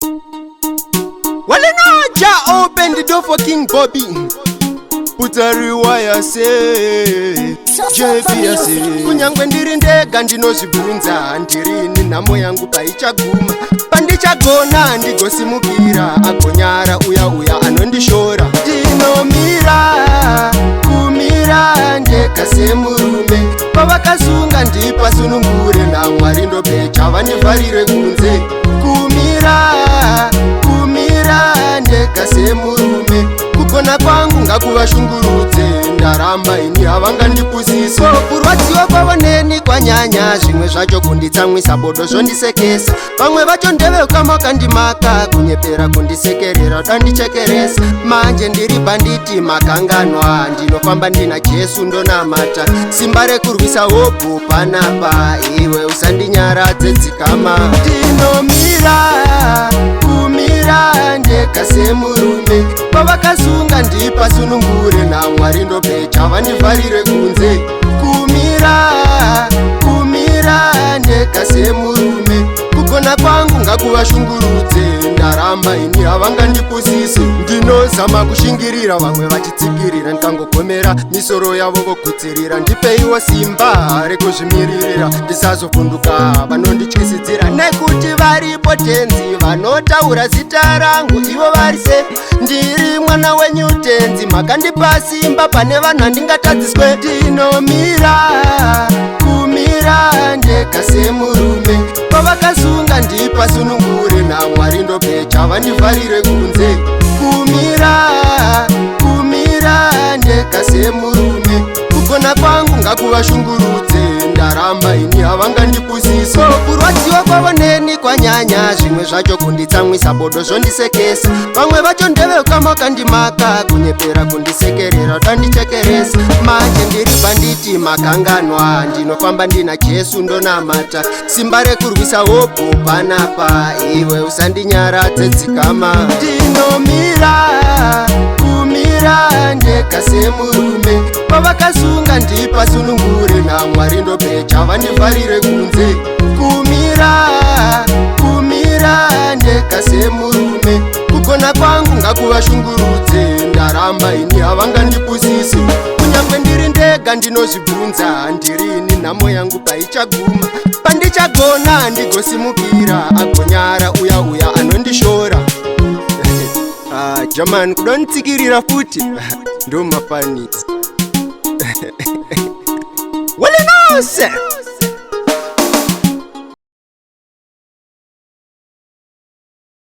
Well, Jah open the door for King Bobby. Put a rewire say JPS kunyangwe ndiri ndega ndinozvibvunza ndirini nhamo yangu paichaguma pandichagona ndigosimukira agonyara uya anondishora ndinomira kumira ndega semurume pavakasunga ndipasunungure naMwari ndopecha vandivharire kunze kumira ndega semurume kugona kwangu ngakuvashungurudze ndaramba ini havangandipusise kurwadziwa kwavoneni kwanyanya zvimwe zvacho kunditsamwisa bodo zvondisekesa vamwe vacho ndevekama kandimaka kunyepera kundisekerera dandichekeresa manje ndiri banditi makanganwa ndinofamba ndina Jesu ndonamata simba rekurwisa hopu panapa iwe usandinyaradze dzikama ndinomira ndega semurume pavakasunga ndipasunungure naMwari ndopecha vandivharire kunze kumira ndega semurume kugona kwangu ngakuvashungurudze ndaramba ini havangandipusise ndinozama kushingirira vamwe vachitsikirira ndikangogomera misoro yavo vokutsirira ndipeiwo simba rekuzvimiririra ndisazovhunduka vanondityisidzira nekuti varipo tenzi vanotaura zita rangu ivo varise ndiri mwana wenyu tenzi makandipa simba pane vanhu handingatadziswe ndinomira ndega semurume pavakasunga ndipasunungure naMwari ndopecha vandivharire kunze kumira ndega semurume kugona kwangu ngakuvashungurudze ndaramba ini havangandipusise kurwadziwa kwavoneni kwanyanya zvimwe zvacho kunditsamwisa bodo zvondisekesa vamwe vacho ndevekama kandimaka kunyepera kundisekerera dandichekeresa manje ndiri banditi makanganwa ndinofamba ndina Jesu ndonamata simba rekurwisa hopu panapa iwe usandinyaradze dzikama ndinomira ndega semurume pavakasunga ndipasunungure naMwari ndopecha vandivharire kunze kumira ndega semurume kugona kwangu ngakuvashungurudze ndaramba ini havangandipusise kunyangwe ndiri ndega ndinozvibvunza ndirini nhamo yangu paichaguma pandichagona ndigosimukira agonyara uya anondishora German kudonitsikirira futi ndo mafanisi Well, no, sir.